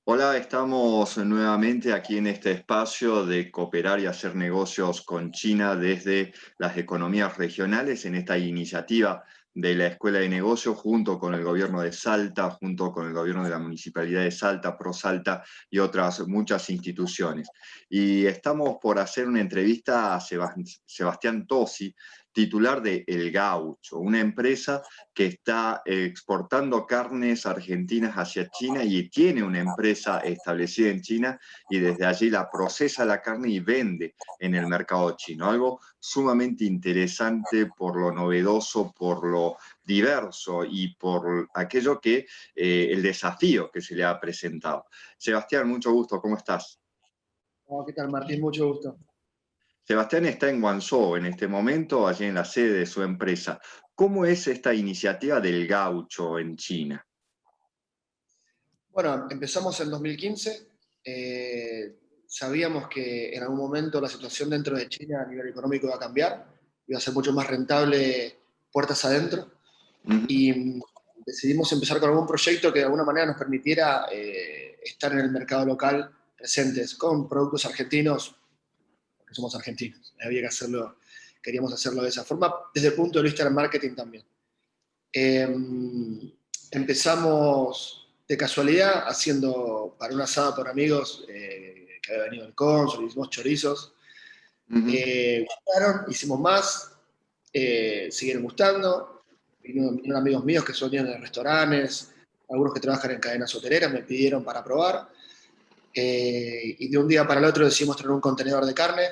Hola, estamos nuevamente aquí en este espacio de cooperar y hacer negocios con China desde las economías regionales, en esta iniciativa de la Escuela de Negocios junto con el gobierno de Salta, junto con el gobierno de la Municipalidad de Salta, ProSalta y otras muchas instituciones. Y estamos por hacer una entrevista a Sebastián Tosi, titular de El Gaucho, una empresa que está exportando carnes argentinas hacia China y tiene una empresa establecida en China y desde allí la procesa la carne y vende en el mercado chino. Algo sumamente interesante por lo novedoso, por lo diverso y por aquello que el desafío que se le ha presentado. Sebastián, mucho gusto, ¿cómo estás? Oh, ¿qué tal, Martín? Mucho gusto. Sebastián está en Guangzhou en este momento, allí en la sede de su empresa. ¿Cómo es esta iniciativa del gaucho en China? Bueno, empezamos en 2015. Sabíamos que en algún momento la situación dentro de China a nivel económico iba a cambiar, iba a ser mucho más rentable puertas adentro. Ujú. Y decidimos empezar con algún proyecto que de alguna manera nos permitiera estar en el mercado local presentes con productos argentinos, porque somos argentinos. Había que hacerlo, queríamos hacerlo de esa forma, desde el punto de vista del marketing también. Eh, Empezamos de casualidad haciendo para un asado por amigos que había venido el cónsul, hicimos chorizos. Ujú. Gustaron, hicimos más, siguieron gustando. Vinieron amigos míos que son de restaurantes, algunos que trabajan en cadenas hoteleras, me pidieron para probar. Y de un día para el otro decidimos traer un contenedor de carne,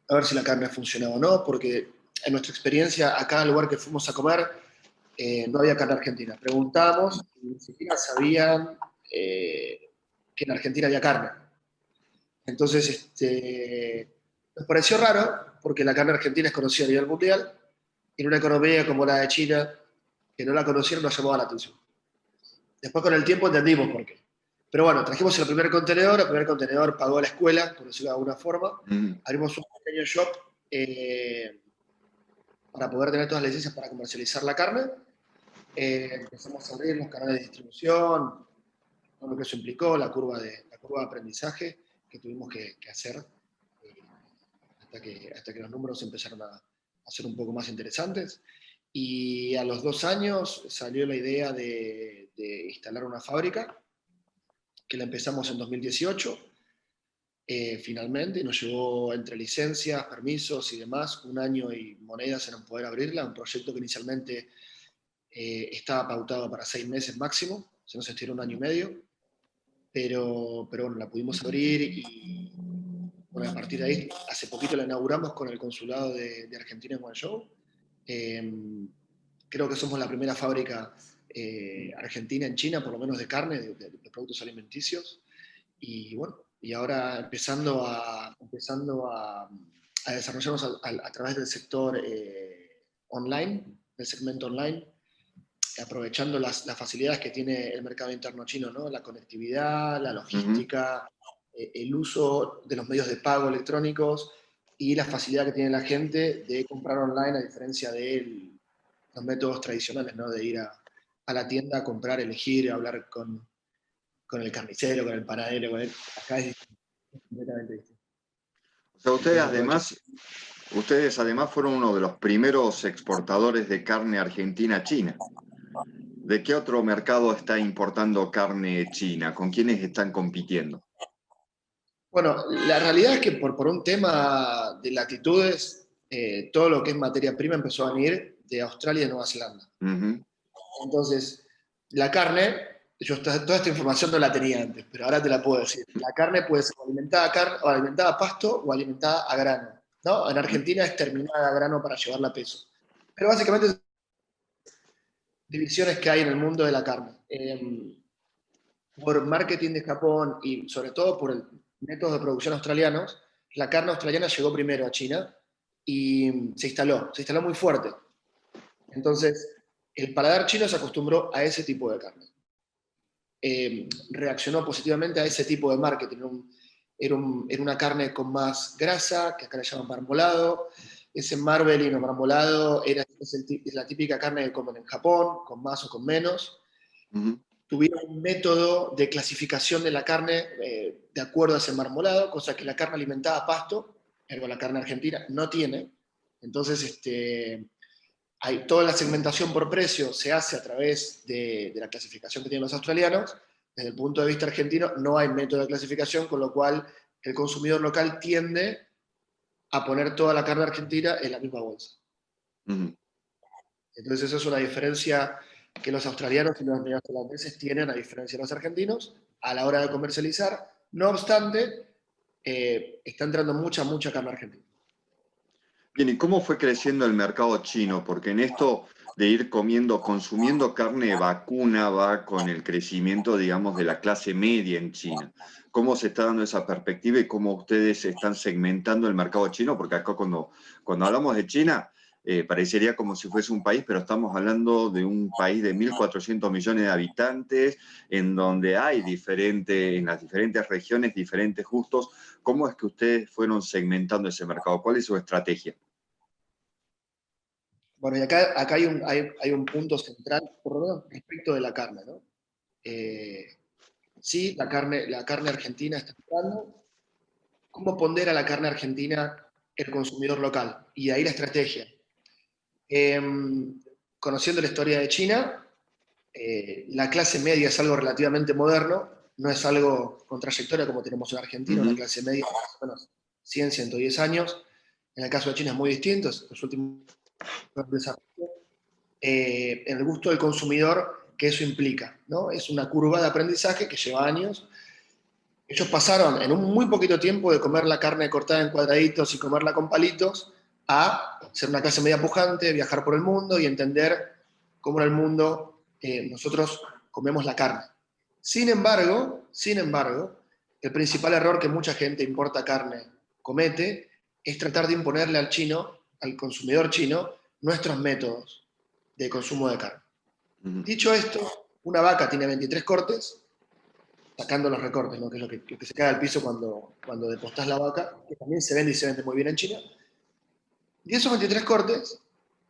a ver si la carne funcionaba o no, porque en nuestra experiencia, a cada lugar que fuimos a comer, no había carne argentina. Preguntábamos y ni siquiera sabían que en Argentina había carne. Entonces, nos pareció raro, porque la carne argentina es conocida a nivel mundial, y en una economía como la de China, que no la conocieron, nos llamaba la atención. Después, con el tiempo, entendimos por qué. Pero bueno, trajimos el primer contenedor pagó la escuela, por decirlo de alguna forma. Ujú. Abrimos un pequeño shop para poder tener todas las licencias para comercializar la carne. Empezamos a abrir los canales de distribución, todo lo que eso implicó, la curva de aprendizaje que tuvimos que hacer eh, hasta que los números empezaron a ser un poco más interesantes. Y a los 2 años salió la idea de instalar una fábrica, que la empezamos en 2018, finalmente, y nos llevó entre licencias, permisos y demás, 1 año y monedas en poder abrirla, un proyecto que inicialmente estaba pautado para 6 meses máximo, se nos estiró 1 año y medio, pero bueno, la pudimos abrir y bueno, a partir de ahí, hace poquito la inauguramos con el consulado de Argentina en Guangzhou. Eh, Creo que somos la primera fábrica argentina en China, por lo menos de carne, de productos alimenticios. Y bueno, y ahora empezando a desarrollarnos a través del sector online, del segmento online, aprovechando las facilidades que tiene el mercado interno chino, ¿no? La conectividad, la Ujú. logística, el uso de los medios de pago electrónicos y la facilidad que tiene la gente de comprar online a diferencia de los métodos tradicionales, ¿no? De ir a la tienda a comprar, elegir, hablar con el carnicero, con el panadero, acá es completamente distinto. O sea, Entonces aprovecho. ustedes además fueron uno de los primeros exportadores de carne argentina a China. ¿De qué otro mercado está importando carne China? ¿Con quiénes están compitiendo? Bueno, la realidad es que por un tema de latitudes, todo lo que es materia prima empezó a venir de Australia y de Nueva Zelanda. Ujú. Entonces, la carne, toda esta información no la tenía antes, pero ahora te la puedo decir. La carne puede ser o alimentada a pasto o alimentada a grano, ¿no? En Argentina es terminada a grano para llevarla a peso. Pero básicamente son divisiones que hay en el mundo de la carne. Por marketing de Japón y sobre todo por el método de producción australianos, la carne australiana llegó primero a China y se instaló muy fuerte. Entonces, el paladar chino se acostumbró a ese tipo de carne. Reaccionó positivamente a ese tipo de marketing. era una carne con más grasa, que acá le llaman marmolado. Ese marbling o marmolado es la típica carne que comen en Japón, con más o con menos. Tuvieron un método de clasificación de la carne de acuerdo a ese marmolado, cosa que la carne alimentada a pasto, ergo la carne argentina, no tiene. Entonces, toda la segmentación por precio se hace a través de la clasificación que tienen los australianos. Desde el punto de vista argentino no hay método de clasificación, con lo cual el consumidor local tiende a poner toda la carne argentina en la misma bolsa. Entonces eso es una diferencia que los australianos y los neozelandeses tienen, a diferencia de los argentinos, a la hora de comercializar. No obstante, está entrando mucha carne argentina. Bien, ¿y cómo fue creciendo el mercado chino? Porque en esto de ir consumiendo carne vacuna va con el crecimiento, digamos, de la clase media en China. ¿Cómo se está dando esa perspectiva y cómo ustedes están segmentando el mercado chino? Porque acá cuando hablamos de China, parecería como si fuese un país, pero estamos hablando de un país de 1.400 millones de habitantes, en donde hay en las diferentes regiones, diferentes gustos. ¿Cómo es que ustedes fueron segmentando ese mercado? ¿Cuál es su estrategia? Bueno, y acá hay un punto central, por lo menos respecto de la carne, ¿no? Sí, la carne argentina está entrando. ¿Cómo pondera la carne argentina el consumidor local? Y de ahí la estrategia. Conociendo la historia de China, la clase media es algo relativamente moderno, no es algo con trayectoria como tenemos en Argentina, una clase media de más o menos 100, 110 años. En el caso de China es muy distinto, los últimos desarrollos, en el gusto del consumidor que eso implica, ¿no? Es una curva de aprendizaje que lleva años. Ellos pasaron en un muy poquito tiempo de comer la carne cortada en cuadraditos y comerla con palitos a ser una clase media pujante, viajar por el mundo y entender cómo en el mundo nosotros comemos la carne. Sin embargo, el principal error que mucha gente importa carne comete es tratar de imponerle al chino, al consumidor chino, nuestros métodos de consumo de carne. Dicho esto, una vaca tiene 23 cortes, sacando los recortes, ¿no? Que es lo que se cae al piso cuando depostás la vaca, que también se vende y se vende muy bien en China. Y esos 23 cortes,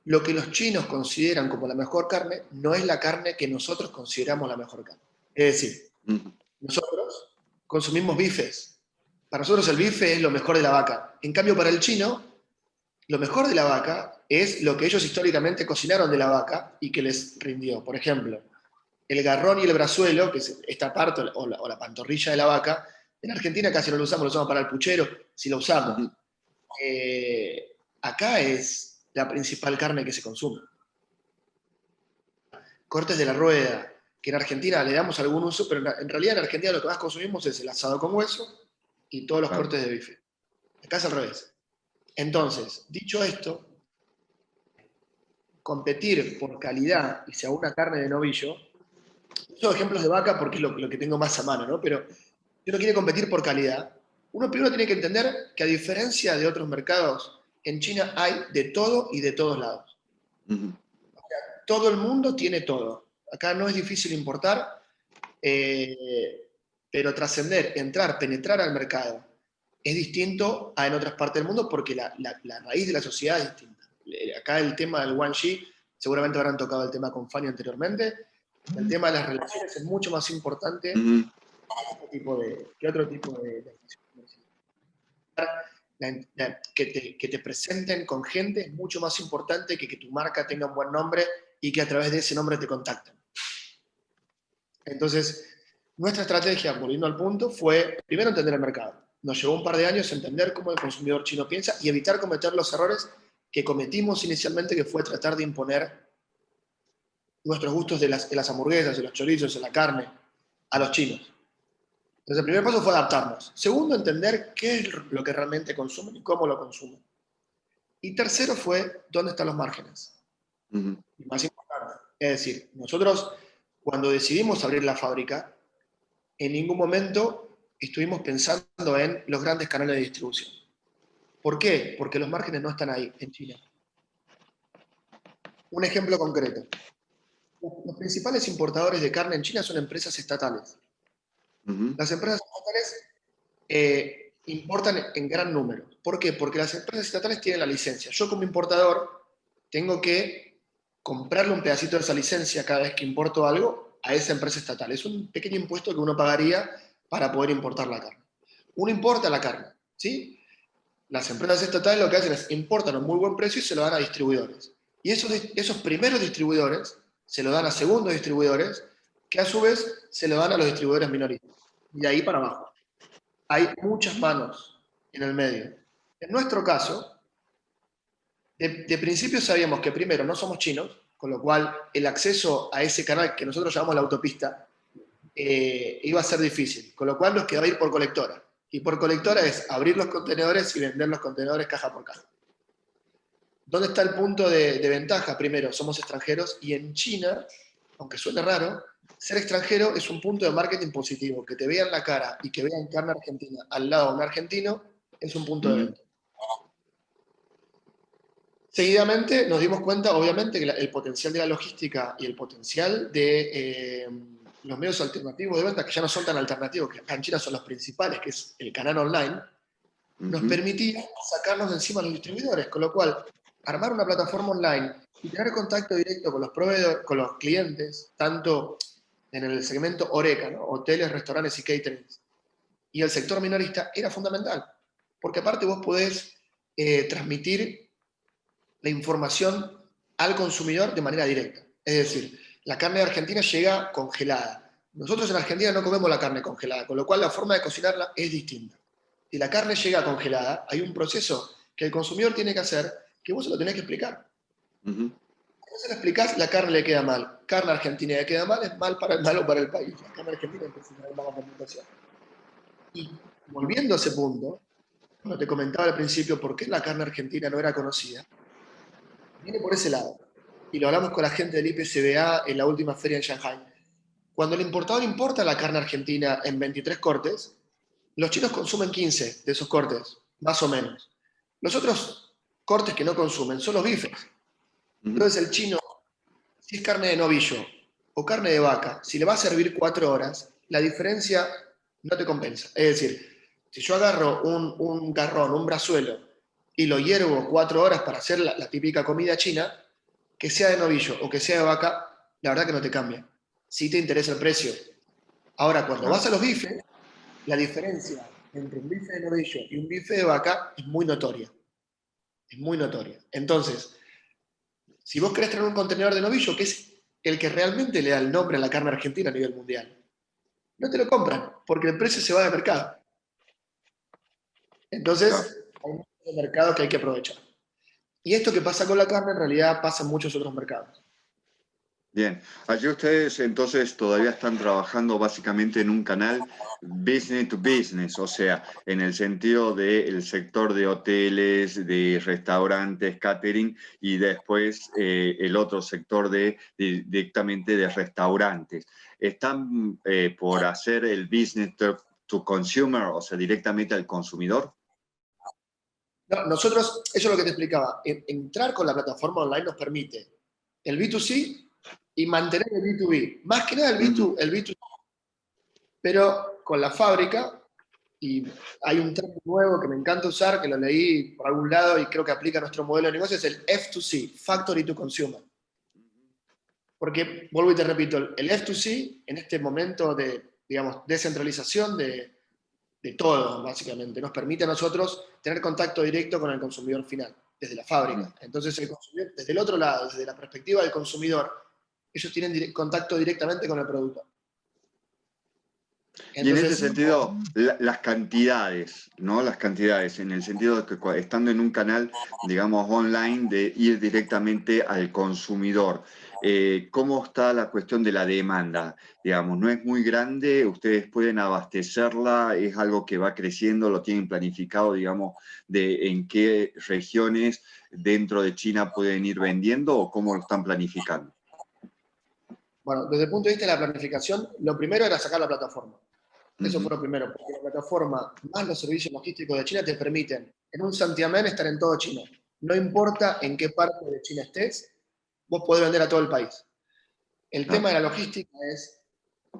lo que los chinos consideran como la mejor carne, no es la carne que nosotros consideramos la mejor carne. Es decir, nosotros consumimos bifes. Para nosotros el bife es lo mejor de la vaca. En cambio, para el chino, lo mejor de la vaca es lo que ellos históricamente cocinaron de la vaca y que les rindió. Por ejemplo, el garrón y el brazuelo, que es esta parte, o la pantorrilla de la vaca, en Argentina casi no lo usamos para el puchero, si lo usamos. Acá es la principal carne que se consume. Cortes de la rueda, que en Argentina le damos algún uso, pero en realidad en Argentina lo que más consumimos es el asado con hueso y todos los cortes de bife. Acá es al revés. Entonces, dicho esto, competir por calidad y sea una carne de novillo, son ejemplos de vaca porque es lo que tengo más a mano, ¿no? Pero si uno quiere competir por calidad, uno primero tiene que entender que a diferencia de otros mercados, en China hay de todo y de todos lados. O sea, todo el mundo tiene todo. Acá no es difícil importar, pero trascender, entrar, penetrar al mercado es distinto a en otras partes del mundo porque la raíz de la sociedad es distinta. Acá el tema del Guanxi, seguramente habrán tocado el tema con Fanny anteriormente, el tema de las relaciones es mucho más importante que otro tipo de que te presenten con gente es mucho más importante que tu marca tenga un buen nombre y que a través de ese nombre te contacten. Entonces, nuestra estrategia, volviendo al punto, fue primero entender el mercado. Nos llevó un par de años entender cómo el consumidor chino piensa y evitar cometer los errores que cometimos inicialmente, que fue tratar de imponer nuestros gustos de las hamburguesas, de los chorizos, de la carne, a los chinos. Entonces, el primer paso fue adaptarnos. Segundo, entender qué es lo que realmente consumen y cómo lo consumen. Y tercero fue, ¿dónde están los márgenes? Y más importante, es decir, nosotros cuando decidimos abrir la fábrica, en ningún momento estuvimos pensando en los grandes canales de distribución. ¿Por qué? Porque los márgenes no están ahí, en China. Un ejemplo concreto. Los principales importadores de carne en China son empresas estatales. Las empresas estatales importan en gran número. ¿Por qué? Porque las empresas estatales tienen la licencia. Yo como importador tengo que comprarle un pedacito de esa licencia cada vez que importo algo a esa empresa estatal. Es un pequeño impuesto que uno pagaría para poder importar la carne. Uno importa la carne, ¿sí? Las empresas estatales lo que hacen es importan a un muy buen precio y se lo dan a distribuidores. Y esos primeros distribuidores se lo dan a segundos distribuidores, que a su vez se lo dan a los distribuidores minoristas. Y de ahí para abajo. Hay muchas manos en el medio. En nuestro caso, de principio sabíamos que primero no somos chinos, con lo cual el acceso a ese canal que nosotros llamamos la autopista iba a ser difícil, con lo cual nos quedaba ir por colectora. Y por colectora es abrir los contenedores y vender los contenedores caja por caja. ¿Dónde está el punto de ventaja? Primero, somos extranjeros y en China, aunque suene raro, ser extranjero es un punto de marketing positivo. Que te vean la cara y que vean carne argentina al lado de un argentino es un punto de venta. Seguidamente nos dimos cuenta, obviamente, que el potencial de la logística y el potencial de los medios alternativos de venta, que ya no son tan alternativos, que acá en China son los principales, que es el canal online, nos permitía sacarnos de encima a los distribuidores, con lo cual armar una plataforma online y tener contacto directo con los proveedores, con los clientes, tanto en el segmento Horeca, ¿no? Hoteles, restaurantes y caterings, y el sector minorista, era fundamental, porque aparte vos podés transmitir la información al consumidor de manera directa. Es decir, la carne de Argentina llega congelada. Nosotros en Argentina no comemos la carne congelada, con lo cual la forma de cocinarla es distinta. Si la carne llega congelada, hay un proceso que el consumidor tiene que hacer, que vos se lo tenés que explicar. Si no se lo explicás, la carne le queda mal. Carne argentina le queda mal, es malo para el país. La carne argentina empieza a tener mala reputación. Y volviendo a ese punto, cuando te comentaba al principio por qué la carne argentina no era conocida, viene por ese lado. Y lo hablamos con la gente del IPCBA en la última feria en Shanghai. Cuando el importador importa la carne argentina en 23 cortes, los chinos consumen 15 de esos cortes, más o menos. Los otros cortes que no consumen son los bifes. Entonces el chino, si es carne de novillo o carne de vaca, si le va a servir 4 horas, la diferencia no te compensa. Es decir, si yo agarro un garrón, un brazuelo, y lo hiervo 4 horas para hacer la típica comida china, que sea de novillo o que sea de vaca, la verdad que no te cambia. Sí te interesa el precio. Ahora, cuando vas a los bifes, la diferencia entre un bife de novillo y un bife de vaca es muy notoria. Es muy notoria. Entonces, si vos querés tener un contenedor de novillo, que es el que realmente le da el nombre a la carne argentina a nivel mundial, no te lo compran, porque el precio se va de mercado. Entonces, hay muchos mercados que hay que aprovechar. Y esto que pasa con la carne, en realidad pasa en muchos otros mercados. Bien, allí ustedes entonces todavía están trabajando básicamente en un canal business to business, o sea, en el sentido del sector de hoteles, de restaurantes, catering, y después el otro sector directamente de restaurantes. ¿Están por hacer el business to consumer, o sea, directamente al consumidor? No, nosotros, eso es lo que te explicaba, entrar con la plataforma online nos permite el B2C y mantener el B2B. Más que nada el B2C, pero con la fábrica, y hay un término nuevo que me encanta usar, que lo leí por algún lado y creo que aplica a nuestro modelo de negocio, es el F2C, Factory to Consumer. Porque, vuelvo y te repito, el F2C, en este momento de, digamos, descentralización de todo, básicamente, nos permite a nosotros tener contacto directo con el consumidor final, desde la fábrica. Entonces, el consumidor, desde el otro lado, desde la perspectiva del consumidor, ellos tienen contacto directamente con el producto. Y en este Entonces, sentido, las cantidades, ¿no? Las cantidades, en el sentido de que estando en un canal, digamos, online, de ir directamente al consumidor. ¿Cómo está la cuestión de la demanda? Digamos, no es muy grande, ustedes pueden abastecerla, es algo que va creciendo, lo tienen planificado, digamos, de en qué regiones dentro de China pueden ir vendiendo o cómo lo están planificando. bueno, desde el punto de vista de la planificación, lo primero era sacar la plataforma. Eso fue lo primero, porque la plataforma más los servicios logísticos de China te permiten en un santiamén estar en todo China. No importa en qué parte de China estés, vos podés vender a todo el país. El tema de la logística es,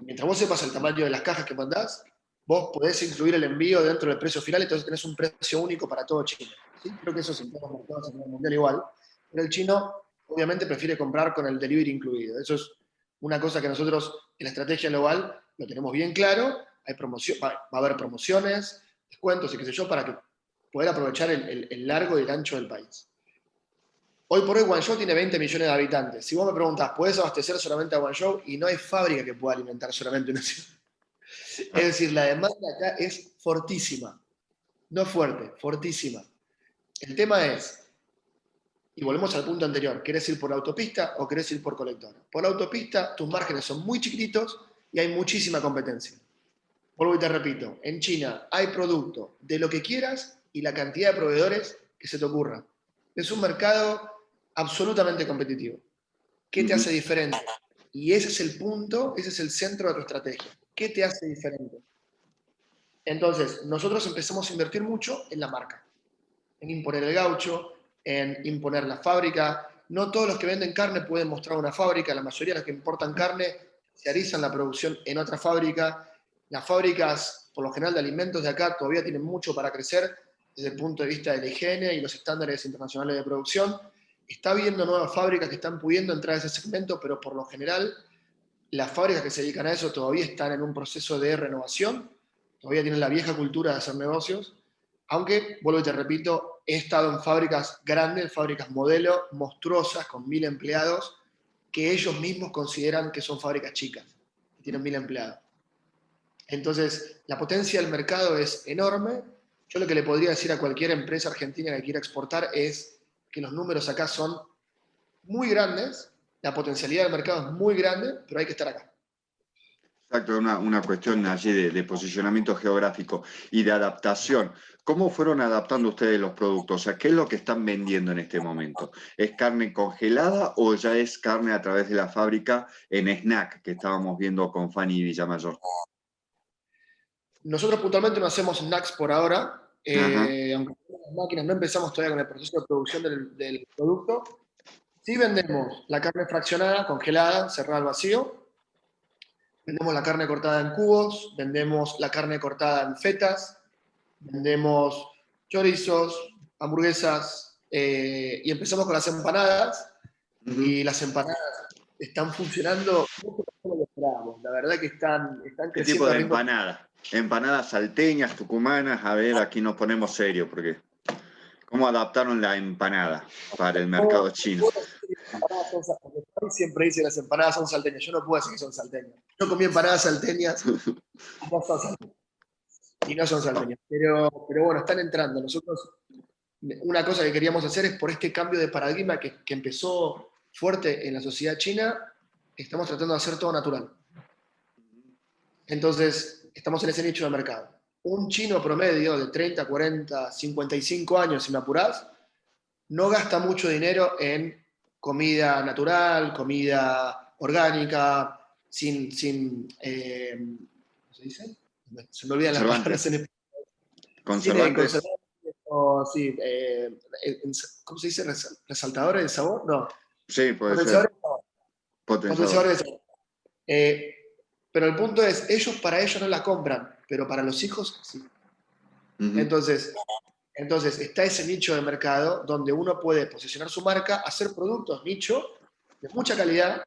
mientras vos sepas el tamaño de las cajas que mandás, vos podés incluir el envío dentro del precio final, entonces tenés un precio único para todo China. ¿Sí? Creo que eso es en todos los mercados a nivel mundial igual. Pero el chino obviamente prefiere comprar con el delivery incluido. Eso es una cosa que nosotros en la estrategia global lo tenemos bien claro. Hay va a haber promociones, descuentos y qué sé yo, para que poder aprovechar el largo y el ancho del país. Hoy por hoy Guangzhou tiene 20 millones de habitantes. Si vos me preguntás, ¿puedes abastecer solamente a Guangzhou? Y no hay fábrica que pueda alimentar solamente una ciudad. Es decir, la demanda acá es fortísima. No fuerte, fortísima. El tema es, y volvemos al punto anterior, ¿querés ir por autopista o querés ir por colectora? Por autopista tus márgenes son muy chiquititos y hay muchísima competencia. Vuelvo y te repito, en China hay producto de lo que quieras y la cantidad de proveedores que se te ocurra. Es un mercado absolutamente competitivo. ¿Qué te hace diferente? Y ese es el punto, ese es el centro de tu estrategia. ¿Qué te hace diferente? Entonces, nosotros empezamos a invertir mucho en la marca, en imponer el gaucho, en imponer la fábrica. No todos los que venden carne pueden mostrar una fábrica, la mayoría de los que importan carne se realizan la producción en otra fábrica. Las fábricas, por lo general, de alimentos de acá todavía tienen mucho para crecer desde el punto de vista de la higiene y los estándares internacionales de producción. Está habiendo nuevas fábricas que están pudiendo entrar a ese segmento, pero por lo general las fábricas que se dedican a eso todavía están en un proceso de renovación, todavía tienen la vieja cultura de hacer negocios, aunque, vuelvo y te repito, he estado en fábricas grandes, fábricas modelo, monstruosas, con 1000 empleados, que ellos mismos consideran que son fábricas chicas, que tienen 1000 empleados. Entonces, la potencia del mercado es enorme. Yo lo que le podría decir a cualquier empresa argentina que quiera exportar es que los números acá son muy grandes, la potencialidad del mercado es muy grande, pero hay que estar acá. Exacto, una cuestión allí de posicionamiento geográfico y de adaptación. ¿Cómo fueron adaptando ustedes los productos? O sea, ¿qué es lo que están vendiendo en este momento? ¿Es carne congelada o ya es carne a través de la fábrica en snack que estábamos viendo con Fanny Villamayor? Nosotros puntualmente no hacemos snacks por ahora, Ajá. aunque las máquinas no empezamos todavía con el proceso de producción del producto. Sí vendemos la carne fraccionada, congelada, cerrada al vacío. Vendemos la carne cortada en cubos, vendemos la carne cortada en fetas, vendemos chorizos, hamburguesas, y empezamos con las empanadas. Ujú. Y las empanadas están funcionando mucho mejor de lo que esperábamos. La verdad que están ¿Qué tipo creciendo a de ritmo. empanada? Empanadas salteñas, tucumanas. A ver, aquí nos ponemos serios, porque ¿cómo adaptaron la empanada para el mercado chino? Porque siempre dice las empanadas son salteñas. Yo no puedo decir que son salteñas. Yo comí empanadas salteñas y no son salteñas. Y no son salteñas. Pero bueno, están entrando. Nosotros, una cosa que queríamos hacer es por este cambio de paradigma que empezó fuerte en la sociedad china, estamos tratando de hacer todo natural. Entonces, estamos en ese nicho de mercado. Un chino promedio de 30, 40, 55 años, si me apurás, no gasta mucho dinero en comida natural, comida orgánica, ¿cómo se dice? Se me olvidan las palabras Conservantes. en español. Sin Conservantes. conservantes o sí, ¿cómo se dice? ¿Resaltadores de sabor? No. Sí, puede ser. Potenciadores de sabor. Potenciador. Potenciadores de sabor. Pero el punto es, para ellos no la compran, pero para los hijos sí. Ujú. Entonces está ese nicho de mercado donde uno puede posicionar su marca, hacer productos nicho de mucha calidad.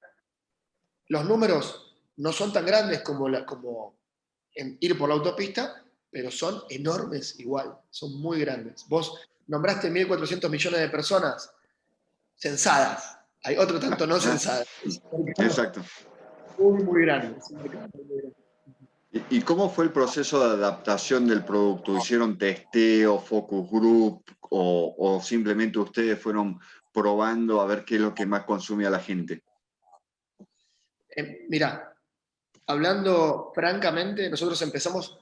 Los números no son tan grandes como en ir por la autopista, pero son enormes igual, son muy grandes. Vos nombraste 1.400 millones de personas censadas, hay otro tanto no Ah, censadas. Es un mercado exacto. muy, muy grande. Es un mercado muy, muy grande. ¿Y cómo fue el proceso de adaptación del producto? ¿Hicieron testeo, focus group o simplemente ustedes fueron probando a ver qué es lo que más consumía la gente? Mira, hablando francamente, nosotros empezamos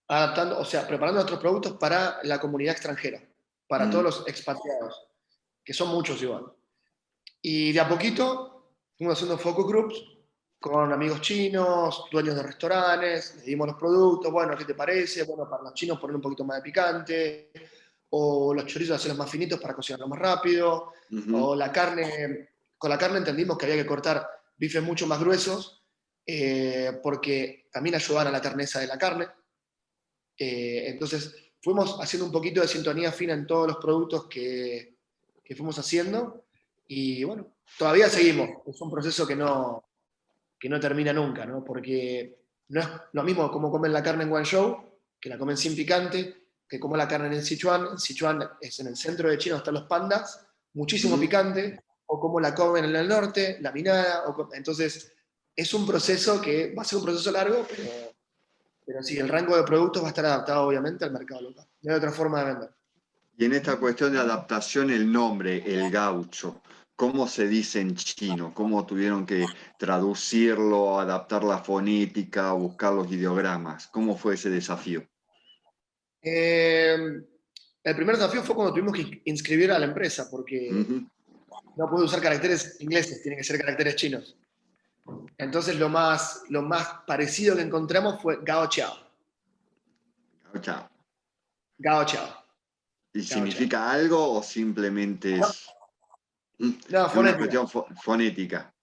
adaptando, o sea, preparando nuestros productos para la comunidad extranjera, para todos Mm, los expatriados, que son muchos igual. Y de a poquito fuimos haciendo focus groups con amigos chinos, dueños de restaurantes, les dimos los productos, bueno, ¿qué te parece? Bueno, para los chinos poner un poquito más de picante, o los chorizos hacerlos más finitos para cocinarlos más rápido, ujú. o la carne, con la carne entendimos que había que cortar bifes mucho más gruesos, porque también ayudaban a la terneza de la carne. Entonces fuimos haciendo un poquito de sintonía fina en todos los productos que fuimos haciendo y bueno, todavía seguimos. Es un proceso que no termina nunca, ¿no? Porque no es lo mismo como comen la carne en Guangzhou, que la comen sin picante, que como la carne en Sichuan. En Sichuan es en el centro de China donde están los pandas, muchísimo Ujú. picante, o como la comen en el norte, laminada. Entonces, es un proceso que va a ser un proceso largo, pero sí, el rango de productos va a estar adaptado obviamente al mercado local. No hay otra forma de vender. Y en esta cuestión de adaptación, el nombre, el gaucho, ¿cómo se dice en chino? ¿Cómo tuvieron que traducirlo, adaptar la fonética, buscar los ideogramas? ¿Cómo fue ese desafío? Eh, el primer desafío fue cuando tuvimos que inscribir a la empresa, porque Ujú. no puede usar caracteres ingleses, tienen que ser caracteres chinos. Entonces lo más parecido que encontramos fue Gao Chao. Chao. Gao Chao. ¿Y Gao Chao. significa algo o simplemente No, es no, una fonética. cuestión fonética, Fonética.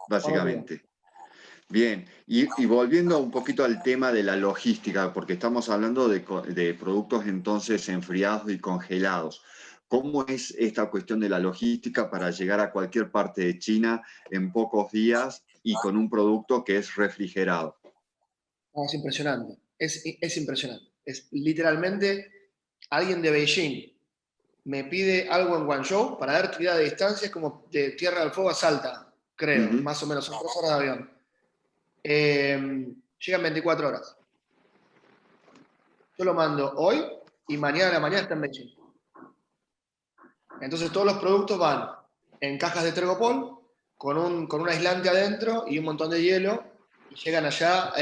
básicamente? Bien, y volviendo un poquito al tema de la logística, porque estamos hablando de productos entonces enfriados y congelados. ¿Cómo es esta cuestión de la logística para llegar a cualquier parte de China en pocos días y con un producto que es refrigerado? No, es impresionante. Es impresionante. Es literalmente alguien de Beijing me pide algo en Guangzhou para dar idea de distancia, es como de Tierra del Fuego a Salta, creo, Ujú. más o menos, son 3 horas de avión. Llegan 24 horas. Yo lo mando hoy y mañana a la mañana está en Beijing. Entonces todos los productos van en cajas de Tergopol con un aislante adentro y un montón de hielo y llegan allá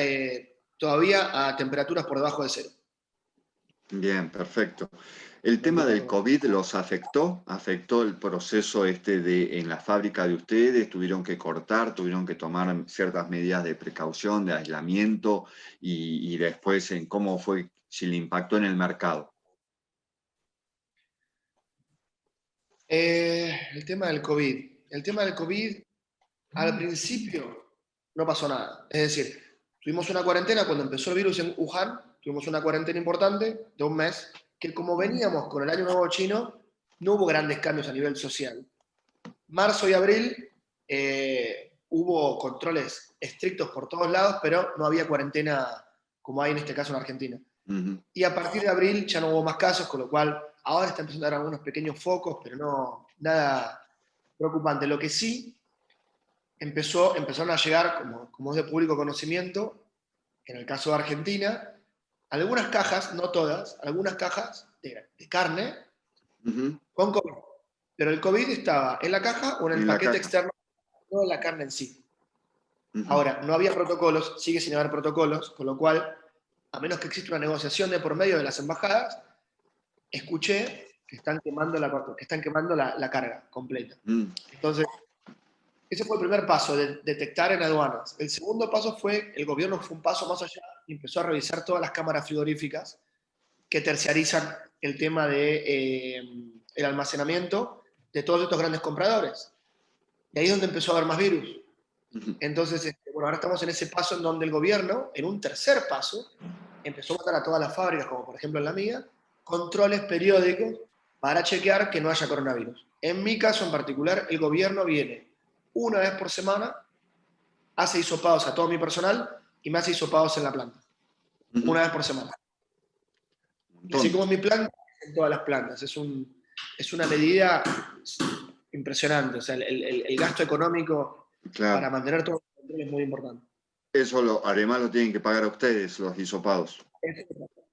todavía a temperaturas por debajo de cero. Bien, perfecto. ¿El tema del 24 horas. COVID los afectó? ¿Afectó el proceso este de en la fábrica de ustedes? ¿Tuvieron que cortar? ¿Tuvieron que tomar ciertas medidas de precaución, de aislamiento? Y después en cómo fue, si le impactó en el mercado. El tema del COVID. El tema del COVID, al principio no pasó nada. Es decir, tuvimos una cuarentena cuando empezó el virus en Wuhan, tuvimos una cuarentena importante de un mes, que como veníamos con el Año Nuevo Chino, no hubo grandes cambios a nivel social. Marzo y abril hubo controles estrictos por todos lados, pero no había cuarentena como hay en este caso en Argentina. Ujú. Y a partir de abril ya no hubo más casos, con lo cual ahora está empezando a dar algunos pequeños focos, pero no nada preocupante. Lo que sí empezaron a llegar, como es de público conocimiento, en el caso de Argentina, algunas cajas, no todas, algunas cajas de carne Ujú. con COVID. Pero el COVID estaba en la caja o en el En la paquete caja. externo, no en la carne en sí. Ujú. Ahora, no había protocolos, sigue sin haber protocolos, con lo cual, a menos que exista una negociación de por medio de las embajadas, escuché que están quemando la carga completa. Mm. Entonces, ese fue el primer paso, de detectar en aduanas. El segundo paso fue, el gobierno fue un paso más allá y empezó a revisar todas las cámaras frigoríficas que terciarizan el tema de el almacenamiento de todos estos grandes compradores. Y ahí es donde empezó a haber más virus. Ujú. Entonces, bueno, ahora estamos en ese paso en donde el gobierno, en un tercer paso, empezó a mandar a todas las fábricas, como por ejemplo en la mía, controles periódicos para chequear que no haya coronavirus. En mi caso en particular, el gobierno viene una vez por semana, hace hisopados a todo mi personal y me hace hisopados en la planta. Ujú. Una vez por semana. Un Y así montón. como en mi planta, en todas las plantas. Es una medida impresionante. O sea, el gasto económico para Claro. mantener todo el control es muy importante. Eso además lo tienen que pagar a ustedes, los hisopados.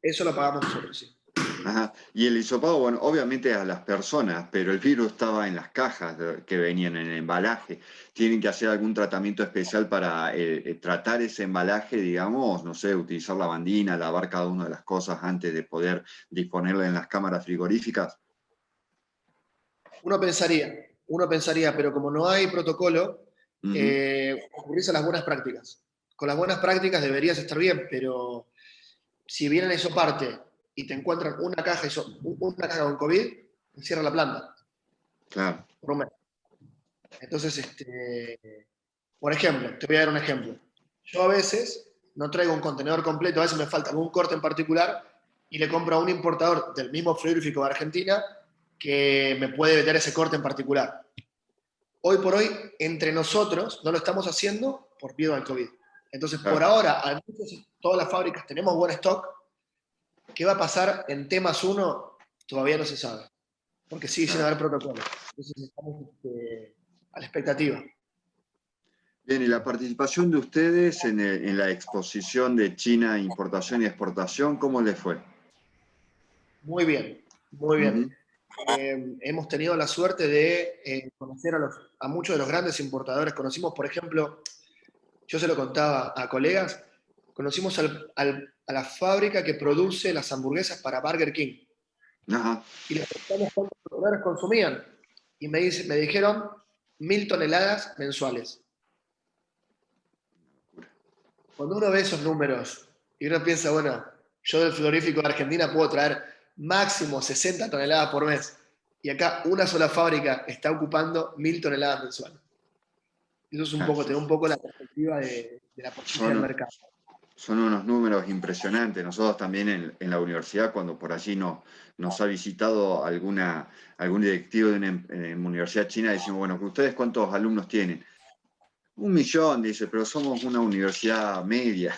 Eso lo pagamos nosotros, sí. Ajá. Y el hisopado, bueno, obviamente a las personas, pero el virus estaba en las cajas que venían en el embalaje. ¿Tienen que hacer algún tratamiento especial para tratar ese embalaje, digamos? No sé, utilizar lavandina, lavar cada una de las cosas antes de poder disponerla en las cámaras frigoríficas. Uno pensaría, pero como no hay protocolo, Ujú. recurrís a las buenas prácticas. Con las buenas prácticas deberías estar bien, pero si vienen eso parte y te encuentran una caja con COVID, cierra la planta Claro. por un mes. Entonces, por ejemplo, te voy a dar un ejemplo. Yo a veces no traigo un contenedor completo, a veces me falta algún corte en particular, y le compro a un importador del mismo frigorífico de Argentina que me puede vender ese corte en particular. Hoy por hoy, entre nosotros, no lo estamos haciendo por miedo al COVID. Entonces, por Claro. ahora, al menos todas las fábricas tenemos buen stock. ¿Qué va a pasar en T+1? Todavía no se sabe, porque sigue sin Claro. haber protocolo. Entonces, estamos a la expectativa. Bien, y la participación de ustedes en la exposición de China Importación y Exportación, ¿cómo les fue? Muy bien, muy bien. Hemos tenido la suerte de conocer a muchos de los grandes importadores. Conocimos, por ejemplo, yo se lo contaba a colegas, conocimos a la fábrica que produce las hamburguesas para Burger King. Ajá. Y les preguntamos cuántos dólares consumían. Y me dijeron 1.000 toneladas mensuales. Cuando uno ve esos números y uno piensa, bueno, yo del frigorífico de Argentina puedo traer máximo 60 toneladas por mes. Y acá una sola fábrica está ocupando 1.000 toneladas mensuales. Eso es un poco, te da un poco la perspectiva de la potencia del Son, mercado. son unos números impresionantes. Nosotros también en la universidad, cuando por allí nos ha visitado algún directivo de una universidad china, decimos, bueno, ¿ustedes cuántos alumnos tienen? 1.000.000, dice, pero somos una universidad media,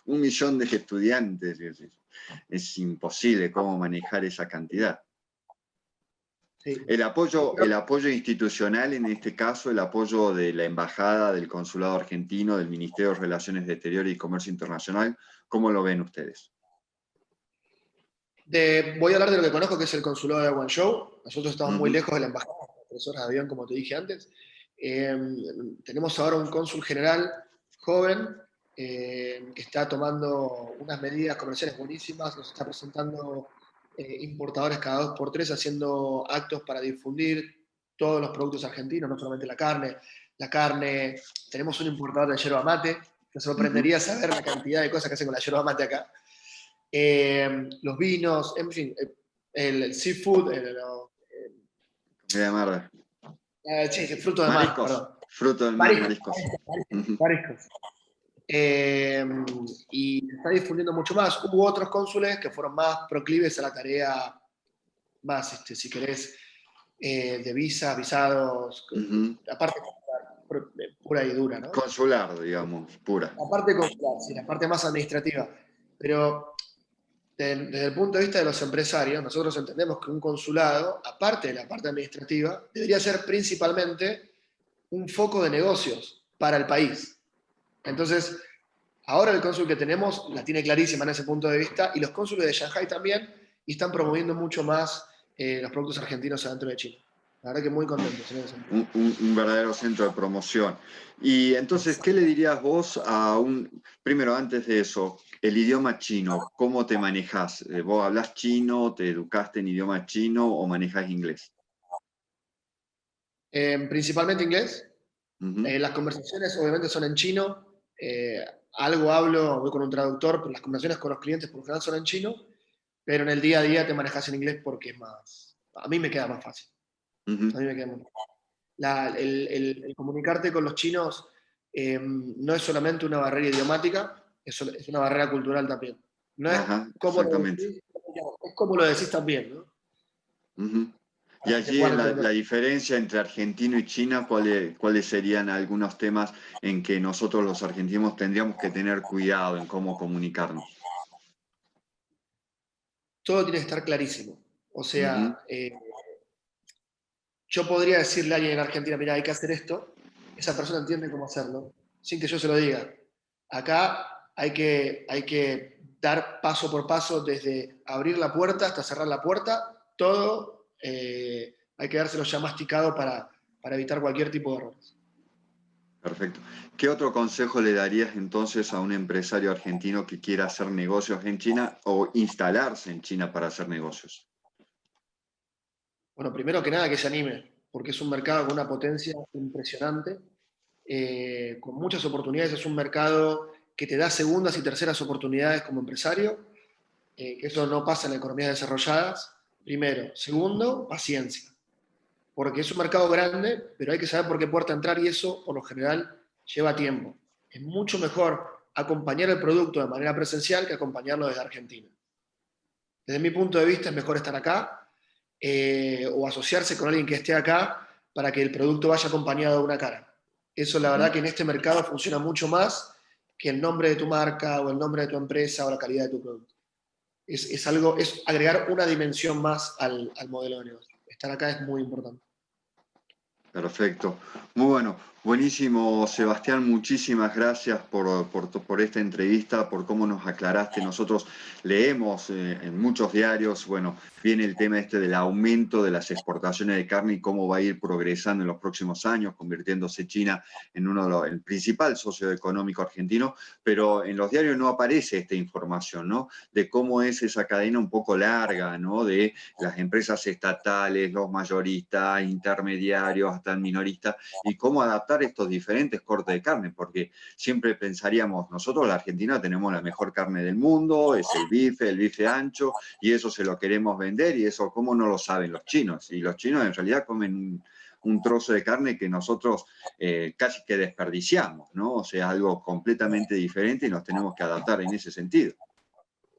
1.000.000 de estudiantes. Es imposible cómo manejar esa cantidad. Sí. El apoyo institucional, en este caso, el apoyo de la Embajada, del Consulado Argentino, del Ministerio de Relaciones Exteriores y Comercio Internacional, ¿cómo lo ven ustedes? Voy a hablar de lo que conozco, que es el consulado de Guangzhou. Nosotros estamos muy Uh-huh. lejos de la embajada, 3 horas de avión, como te dije antes. Tenemos ahora un cónsul general joven que está tomando unas medidas comerciales buenísimas, nos está presentando importadores cada 2 por 3, haciendo actos para difundir todos los productos argentinos, no solamente la carne. Tenemos un importador de yerba mate, te sorprendería saber la cantidad de cosas que hacen con la yerba mate acá. Los vinos, en fin, el seafood, Comida de mar. sí, el fruto de mar, Mariscos. perdón. Fruto del mar, Mariscos, mariscos. mariscos, Uh-huh. mariscos. Y se está difundiendo mucho más. Hubo otros cónsules que fueron más proclives a la tarea, más, si querés, de visa, visados, Uh-huh. la parte pura y dura, ¿no? Consular, digamos, pura. La parte consular, sí, la parte más administrativa. Pero desde el punto de vista de los empresarios, nosotros entendemos que un consulado, aparte de la parte administrativa, debería ser principalmente un foco de negocios para el país. Entonces, ahora el cónsul que tenemos la tiene clarísima en ese punto de vista, y los cónsules de Shanghái también, y están promoviendo mucho más los productos argentinos adentro de China. La verdad que muy contentos en ese sentido. Un verdadero centro de promoción. Y entonces, ¿qué le dirías vos primero, antes de eso, el idioma chino, ¿cómo te manejas? ¿Vos hablas chino, te educaste en idioma chino o manejas inglés? Principalmente inglés. Uh-huh. Las conversaciones obviamente son en chino. Algo hablo, voy con un traductor, pero las conversaciones con los clientes por lo general son en chino, pero en el día a día te manejas en inglés porque es más, a mí me queda más fácil. Uh-huh. A mí me queda más fácil. El comunicarte con los chinos no es solamente una barrera idiomática, es una barrera cultural también. No es Ajá, como lo exactamente. decís, es como lo decís también, ¿no? Uh-huh. Y Para que te allí puedan en entender. la diferencia entre argentino y China, ¿cuáles serían algunos temas en que nosotros los argentinos tendríamos que tener cuidado en cómo comunicarnos? Todo tiene que estar clarísimo. O Uh-huh. sea, yo podría decirle a alguien en Argentina, mira, hay que hacer esto, esa persona entiende cómo hacerlo, sin que yo se lo diga. Acá hay que dar paso por paso, desde abrir la puerta hasta cerrar la puerta, todo hay que dárselo ya masticado para evitar cualquier tipo de errores. Perfecto. ¿Qué otro consejo le darías entonces a un empresario argentino que quiera hacer negocios en China o instalarse en China para hacer negocios? Bueno, primero que nada que se anime, porque es un mercado con una potencia impresionante, con muchas oportunidades, es un mercado que te da segundas y terceras oportunidades como empresario, que eso no pasa en economías desarrolladas, primero. Segundo, paciencia, porque es un mercado grande, pero hay que saber por qué puerta entrar y eso, por lo general, lleva tiempo. Es mucho mejor acompañar el producto de manera presencial que acompañarlo desde Argentina. Desde mi punto de vista es mejor estar acá o asociarse con alguien que esté acá para que el producto vaya acompañado de una cara. Eso la verdad que en este mercado funciona mucho más que el nombre de tu marca o el nombre de tu empresa o la calidad de tu producto. Es agregar una dimensión más al modelo de negocio. Estar acá es muy importante. Perfecto. Muy bueno. Buenísimo, Sebastián. Muchísimas gracias por esta entrevista, por cómo nos aclaraste. Nosotros leemos en muchos diarios, bueno, viene el tema este del aumento de las exportaciones de carne y cómo va a ir progresando en los próximos años, convirtiéndose China en el principal socio económico argentino, pero en los diarios no aparece esta información, ¿no? De cómo es esa cadena un poco larga, ¿no? De las empresas estatales, los mayoristas, intermediarios, hasta el minorista, y cómo adaptar estos diferentes cortes de carne, porque siempre pensaríamos, nosotros la Argentina tenemos la mejor carne del mundo, es el bife ancho, y eso se lo queremos vender, y eso cómo no lo saben los chinos, y los chinos en realidad comen un trozo de carne que nosotros casi que desperdiciamos, ¿no? O sea, algo completamente diferente y nos tenemos que adaptar en ese sentido.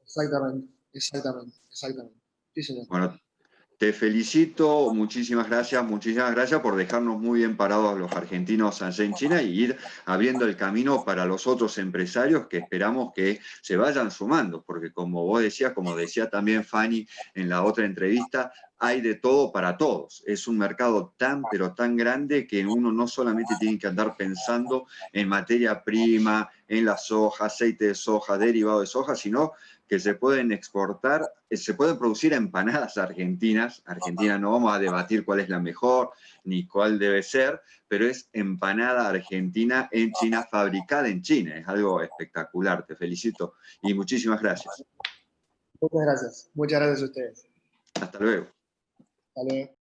Exactamente, exactamente, exactamente. Sí, señor. Bueno, te felicito, muchísimas gracias por dejarnos muy bien parados a los argentinos allá en China y ir abriendo el camino para los otros empresarios que esperamos que se vayan sumando, porque como vos decías, como decía también Fanny en la otra entrevista, hay de todo para todos. Es un mercado tan, pero tan grande que uno no solamente tiene que andar pensando en materia prima, en la soja, aceite de soja, derivado de soja, sino que se pueden exportar, se pueden producir empanadas argentinas. Argentina no vamos a debatir cuál es la mejor ni cuál debe ser, pero es empanada argentina en China, fabricada en China. Es algo espectacular, te felicito y muchísimas gracias. Muchas gracias a ustedes. Hasta luego. Hasta luego.